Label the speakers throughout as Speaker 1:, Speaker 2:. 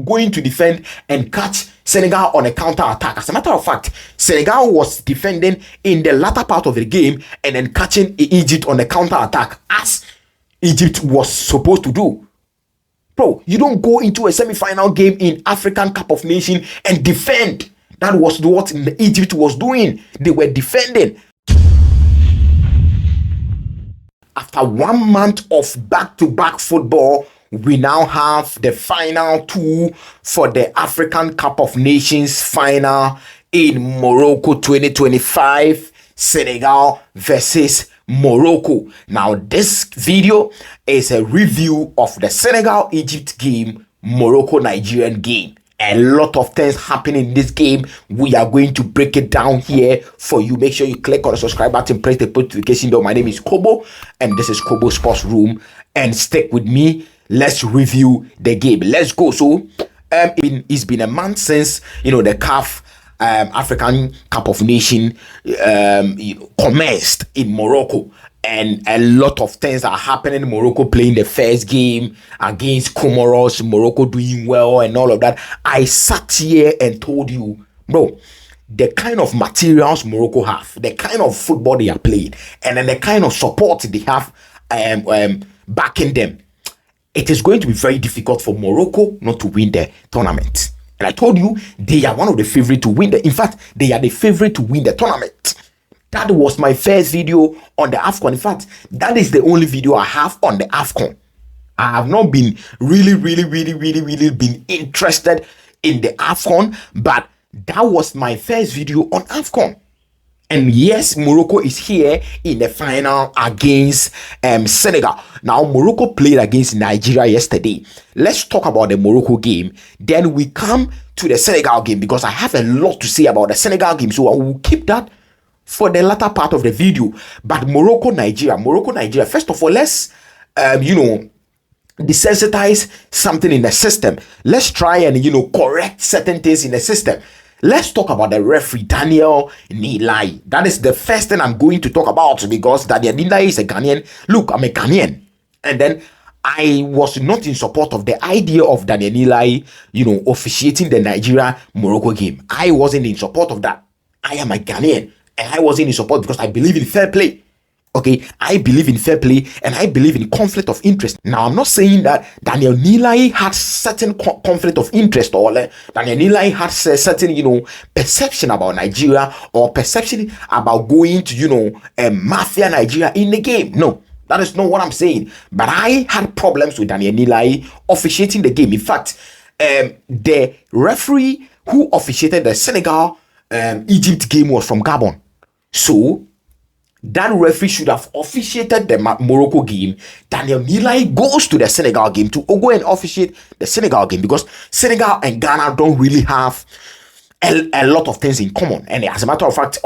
Speaker 1: going to defend and catch Senegal on a counter attack. As a matter of fact, Senegal was defending in the latter part of the game and then catching Egypt on a counter attack as Egypt was supposed to do. Bro, you don't go into a semi-final game in African Cup of Nations and defend. That was what Egypt was doing. They were defending. After 1 month of back-to-back football, we now have the final two for the African Cup of Nations final in Morocco 2025, Senegal versus Morocco. Now, this video is a review of the Senegal-Egypt game, Morocco-Nigerian game. A lot of things happen in this game. We are going to break it down here for you. Make sure you click on the subscribe button, press the notification bell. My name is Kobo, and this is Kobo Sports Room. And stick with me. Let's review the game. Let's go. So, it's been a month since the CAF African Cup of Nations commenced in Morocco. And a lot of things are happening. Morocco playing the first game against Comoros, Morocco doing well and all of that. I sat here and told you, bro, the kind of materials Morocco have, the kind of football they are playing, and then the kind of support they have backing them, it is going to be very difficult for Morocco not to win the tournament. And I told you, they are one of the favorites to win in fact, they are the favorite to win the tournament. That was my first video on the AFCON. In fact, that is the only video I have on the AFCON. I have not been really been interested in the AFCON, but that was my first video on AFCON. And yes, Morocco is here in the final against Senegal. Now, Morocco played against Nigeria yesterday. Let's talk about the Morocco game. Then we come to the Senegal game because I have a lot to say about the Senegal game. So I will keep that for the latter part of the video. But Morocco-Nigeria, first of all, let's desensitize something in the system. Let's try and correct certain things in the system. Let's talk about the referee, Daniel Nilai. That is the first thing I'm going to talk about because Daniel Nilai is a Ghanaian. Look, I'm a Ghanaian. And then I was not in support of the idea of Daniel Nilai, officiating the Nigeria-Morocco game. I wasn't in support of that. I am a Ghanaian. And I wasn't in support because I believe in fair play. Okay, I believe in fair play and I believe in conflict of interest. Now, I'm not saying that Daniel Nilai had certain conflict of interest or Daniel Nilai had certain, perception about Nigeria or perception about going to, mafia Nigeria in the game. No, that is not what I'm saying. But I had problems with Daniel Nilai officiating the game. In fact, the referee who officiated the Senegal Egypt game was from Gabon. So, that referee should have officiated the Morocco game. Daniel Nilai goes to the Senegal game to go and officiate the Senegal game because Senegal and Ghana don't really have a lot of things in common. And as a matter of fact,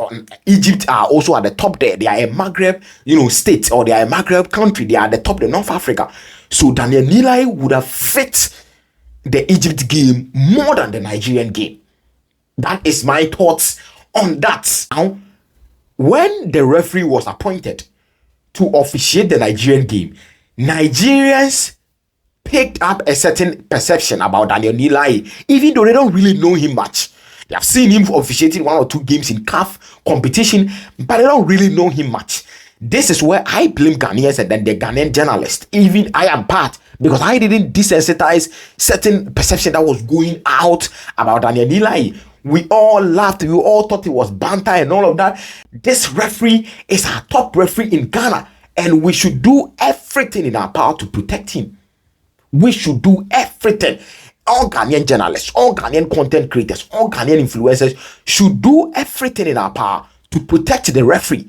Speaker 1: Egypt are also at the top there. They are a Maghreb, state, or they are a Maghreb country. They are at the top of North Africa. So Daniel Nilai would have fit the Egypt game more than the Nigerian game. That is my thoughts on that. Now, when the referee was appointed to officiate the Nigerian game, Nigerians picked up a certain perception about Daniel Nilai, even though they don't really know him much. They have seen him officiating 1 or 2 games in CAF competition, but they don't really know him much. This is where I blame Ghanaians and then the Ghanaian journalists. Even I am part because I didn't desensitize certain perception that was going out about Daniel Nilai. We all laughed. We all thought it was banter and all of that. This referee is our top referee in Ghana, and we should do everything in our power to protect him. We should do everything. All Ghanaian journalists, all Ghanaian content creators, all Ghanaian influencers should do everything in our power to protect the referee.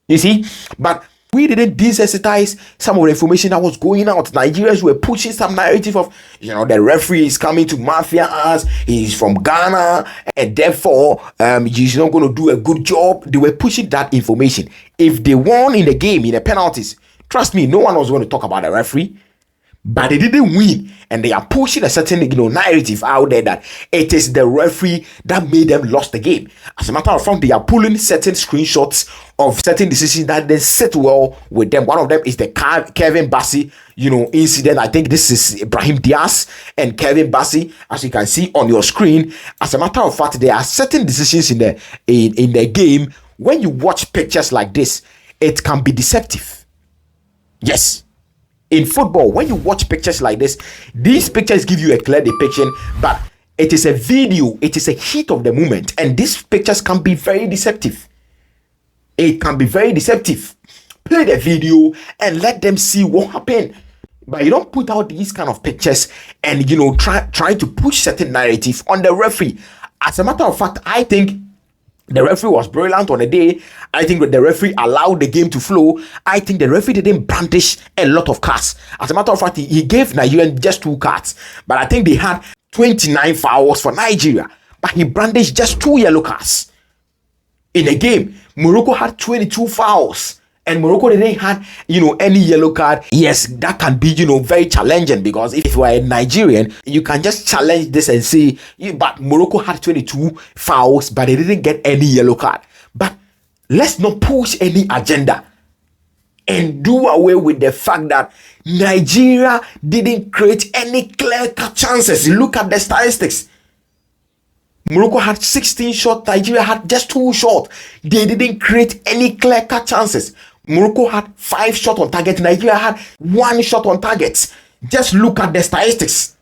Speaker 1: You see? But we didn't desensitize some of the information that was going out. Nigerians were pushing some narrative of, the referee is coming to mafia us, he's from Ghana, and therefore, he's not going to do a good job. They were pushing that information. If they won in the game, in the penalties, trust me, no one was going to talk about the referee. but they didn't win, and they are pushing a certain narrative out there that it is the referee that made them lost the game. As a matter of fact, they are pulling certain screenshots of certain decisions that they sit well with them. One of them is the Kevin Bassey incident. I think this is Ibrahim Diaz and Kevin Bassey, as you can see on your screen. As a matter of fact, there are certain decisions in the game. When you watch pictures like this, it can be deceptive. Yes. In football, when you watch pictures like this, these pictures give you a clear depiction, but it is a video, it is a heat of the moment, and these pictures can be very deceptive. It can be very deceptive. Play the video and let them see what happened. But you don't put out these kind of pictures and try to push certain narrative on the referee. As a matter of fact, I think the referee was brilliant on the day. I think the referee allowed the game to flow. I think the referee didn't brandish a lot of cards. As a matter of fact, he gave Nigeria just 2 cards. But I think they had 29 fouls for Nigeria. But he brandished just 2 yellow cards. In the game, Morocco had 22 fouls. And Morocco didn't have, any yellow card. Yes, that can be, very challenging, because if you are a Nigerian, you can just challenge this and say, but Morocco had 22 fouls, but they didn't get any yellow card. But let's not push any agenda and do away with the fact that Nigeria didn't create any clear-cut chances. Look at the statistics. Morocco had 16 shots, Nigeria had just 2 shots. They didn't create any clear-cut chances. Morocco had 5 shots on target, Nigeria had 1 shot on target. Just look at the statistics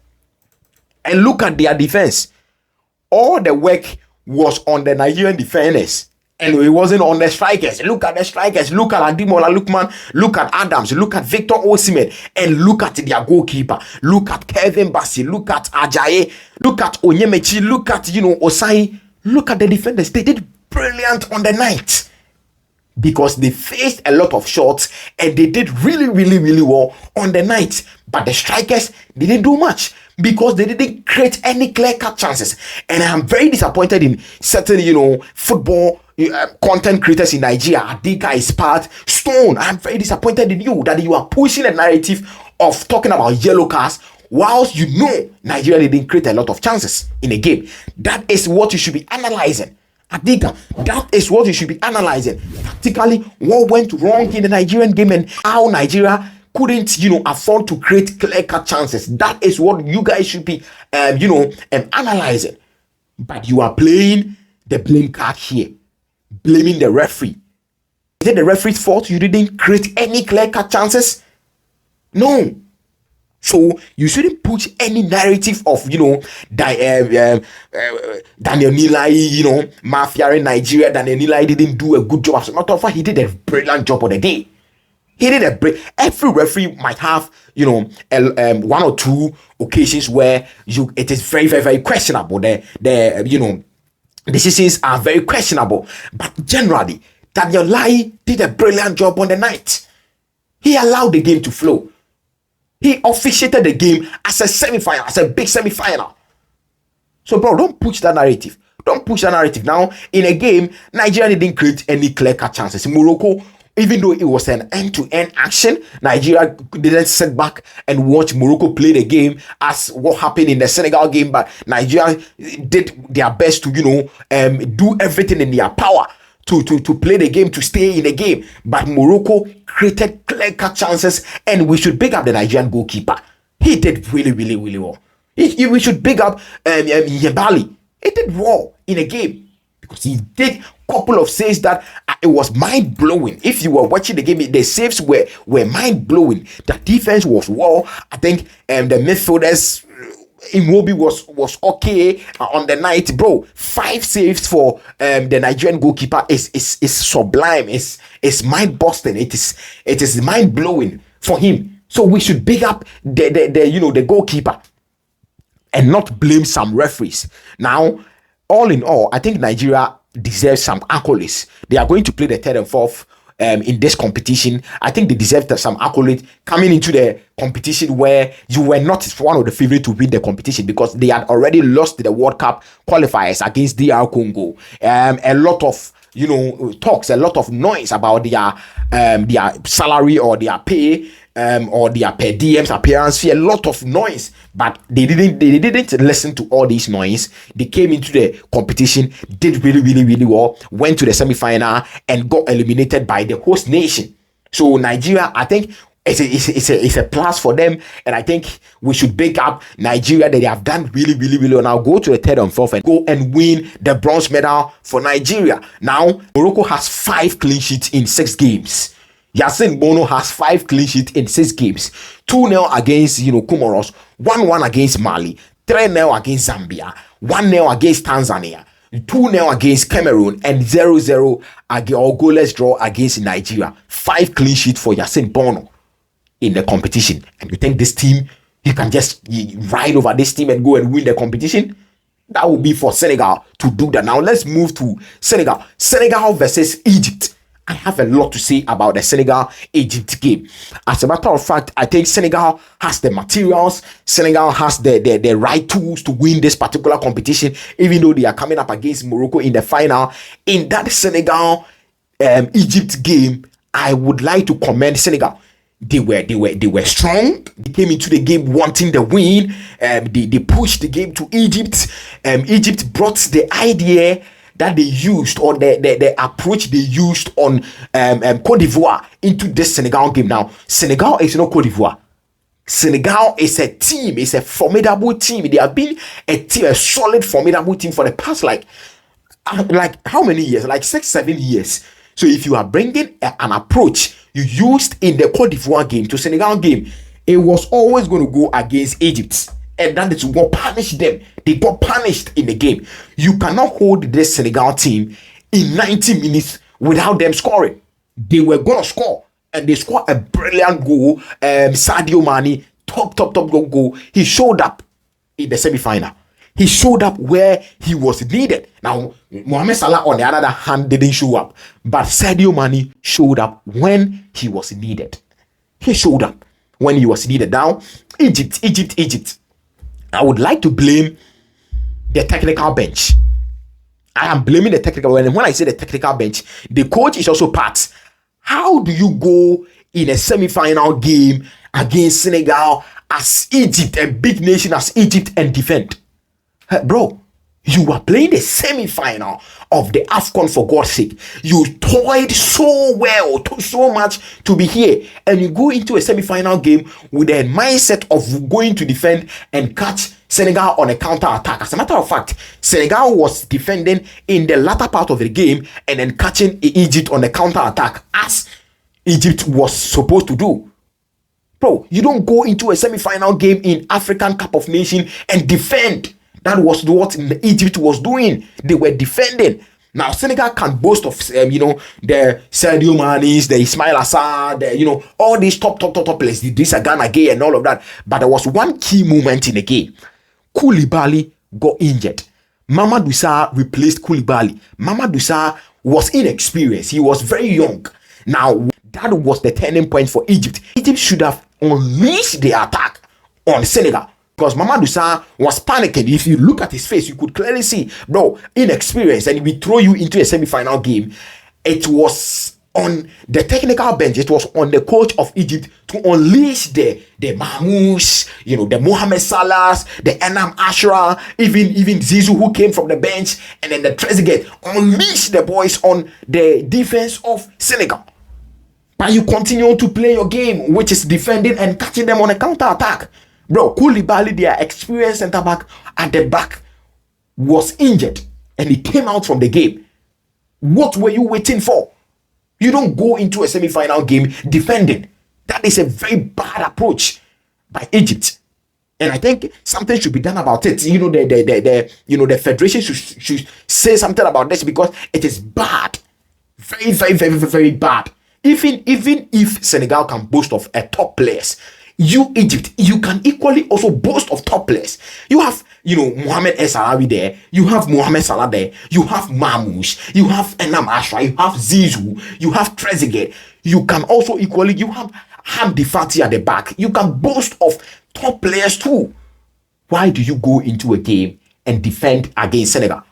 Speaker 1: and look at their defense. All the work was on the Nigerian defenders, and it wasn't on the strikers. Look at the strikers. Look at Ademola Lookman. Look at Adams. Look at Victor Osimhen. And look at their goalkeeper. Look at Kevin Bassey. Look at Ajayi. Look at Onyemechi. Look at, Osai. Look at the defenders. They did brilliant on the night, because they faced a lot of shots and they did really, really, really well on the night. But the strikers, they didn't do much because they didn't create any clear-cut chances. And I'm very disappointed in certain, football content creators in Nigeria. Adika, Ispat, Stone. I'm very disappointed in you that you are pushing a narrative of talking about yellow cards, whilst Nigeria didn't create a lot of chances in a game. That is what you should be analyzing. Adika, that is what you should be analyzing. Tactically, what went wrong in the Nigerian game and how Nigeria couldn't, afford to create clear-cut chances. That is what you guys should be, analyzing. But you are playing the blame card here, blaming the referee. Is it the referee's fault you didn't create any clear-cut chances? No. So you shouldn't put any narrative of Daniel Nilai, mafia in Nigeria. Daniel Nilai didn't do a good job. As a matter of fact, he did a brilliant job on the day. Every referee might have one or 2 occasions where it is very, very, very questionable. The decisions are very questionable. But generally, Daniel Nilai did a brilliant job on the night. He allowed the game to flow. He officiated the game as a semi-final, as a big semi-final. So, bro, don't push that narrative. Don't push that narrative. Now, in a game, Nigeria didn't create any clear-cut chances. Morocco, even though it was an end-to-end action, Nigeria didn't sit back and watch Morocco play the game as what happened in the Senegal game. But Nigeria did their best to, do everything in their power to play the game, to stay in the game. But Morocco created clear-cut chances, and we should big up the Nigerian goalkeeper. He did really, really, really well. We should big up Yebali. He did well in a game because he did a couple of saves that it was mind-blowing. If you were watching the game, the saves were mind-blowing. The defense was well. I think the midfielders, Iwobi was okay on the night, bro. 5 saves for the Nigerian goalkeeper is sublime. It's mind-busting. It is mind-blowing for him. So we should big up the goalkeeper and not blame some referees. Now, all in all, I think Nigeria deserves some accolades. They are going to play the 3rd and 4th in this competition. I think they deserve some accolade coming into the competition where you were not one of the favorites to win the competition because they had already lost the World Cup qualifiers against DR Congo. A lot of talks, a lot of noise about their salary or their pay or their per DM's appearance fee, a lot of noise, but they didn't listen to all these noise. They came into the competition, did really well, went to the semi-final and got eliminated by the host nation. So Nigeria, I think it's a plus for them, and I think we should big up Nigeria that they have done really well. Now go to the third and fourth and go and win the bronze medal for Nigeria. Now Morocco has 5 clean sheets in 6 games. Yasin Bono has 5 clean sheets in 6 games. 2-0 against Comoros, 1-1 against Mali, 3-0 against Zambia, 1-0 against Tanzania, 2-0 against Cameroon, and 0-0 or goalless draw against Nigeria. 5 clean sheets for Yasin Bono in the competition. And you think this team, you can just ride over this team and go and win the competition? That would be for Senegal to do that. Now let's move to Senegal. Senegal versus Egypt. I have a lot to say about the Senegal-Egypt game. As a matter of fact, I think Senegal has the materials. Senegal has the right tools to win this particular competition, even though they are coming up against Morocco in the final. In that Senegal-Egypt game, I would like to commend Senegal. They were strong. They came into the game wanting the win. They pushed the game to Egypt. Egypt brought the idea that they used, or the approach they used on Cote d'Ivoire into this Senegal game. Now, Senegal is not Cote d'Ivoire. Senegal is a team. It's a formidable team. They have been a solid, formidable team for the past like how many years? Like 6-7 years. So if you are bringing an approach you used in the Cote d'Ivoire game to Senegal game, it was always going to go against Egypt. And that is what punished them. They got punished in the game. You cannot hold this Senegal team in 90 minutes without them scoring. They were going to score. And they scored a brilliant goal. Sadio Mane, top goal. He showed up in the semi-final. He showed up where he was needed. Now, Mohamed Salah, on the other hand, didn't show up. But Sadio Mane showed up when he was needed. He showed up when he was needed. Now, Egypt. I would like to blame the technical bench. I am blaming the technical bench. And when I say the technical bench, the coach is also part. How do you go in a semi-final game against Senegal as Egypt, a big nation as Egypt, and defend? Bro, you are playing the semi-final of the AFCON, for God's sake. You toiled so well, so much to be here, and you go into a semi-final game with a mindset of going to defend and catch Senegal on a counter-attack. As a matter of fact, Senegal was defending in the latter part of the game and then catching Egypt on a counter-attack, as Egypt was supposed to do. Bro, you don't go into a semi-final game in African Cup of Nations and defend. That was what Egypt was doing. They were defending. Now, Senegal can boast of, the Sadio Manes, the Ismail Assar, all these top players. This Ghana Gay and all of that. But there was one key moment in the game. Koulibaly got injured. Mamadou Sarr replaced Koulibaly. Mamadou Sarr was inexperienced. He was very young. Now, that was the turning point for Egypt. Egypt should have unleashed the attack on Senegal, because Mamadou Sarr was panicking. If you look at his face, you could clearly see, bro, inexperience, and we throw you into a semi-final game. It was on the technical bench. It was on the coach of Egypt to unleash the Mahmous, the Mohamed Salahs, the Enam Ashraf, even Zizou, who came from the bench, and then the Trezeguet. Unleash the boys on the defense of Senegal. But you continue to play your game, which is defending and catching them on a counter-attack. Bro, Koulibaly, their experienced centre-back at the back, was injured and he came out from the game. What were you waiting for? You don't go into a semi-final game defending. That is a very bad approach by Egypt. And I think something should be done about it. The federation should say something about this, because it is bad. Very, very, very, very bad. Even if Senegal can boast of a top players, you, Egypt, you can equally also boast of top players. You have, Mohamed El Sarawi there. You have Mohamed Salah there. You have Mamouche. You have Enam Ashraf. You have Zizou. You have Trezeguet. You can also equally, you have Hamdi Fati at the back. You can boast of top players too. Why do you go into a game and defend against Senegal?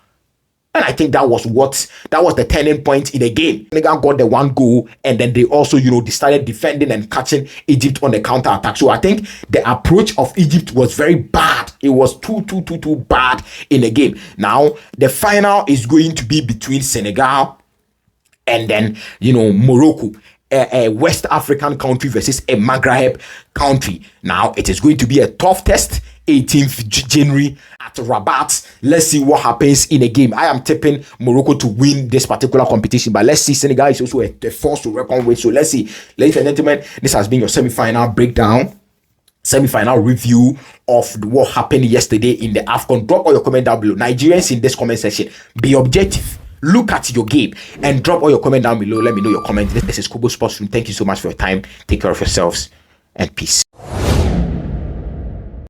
Speaker 1: And I think that was the turning point in the game. Senegal got the one goal, and then they also, they started defending and catching Egypt on the counter attack. So I think the approach of Egypt was very bad. It was too bad in the game. Now the final is going to be between Senegal and then Morocco, a West African country versus a Maghreb country. Now it is going to be a tough test. 18th January at Rabat. Let's see what happens in a game. I am tipping Morocco to win this particular competition, but let's see. Senegal is also a force to reckon with. So let's see. Ladies and gentlemen, this has been your semi-final breakdown, semi-final review of what happened yesterday in the AFCON. Drop all your comment down below. Nigerians in this comment section, be objective. Look at your game and drop all your comment down below. Let me know your comment. This is Kobo Sports Room. Thank you so much for your time. Take care of yourselves and peace.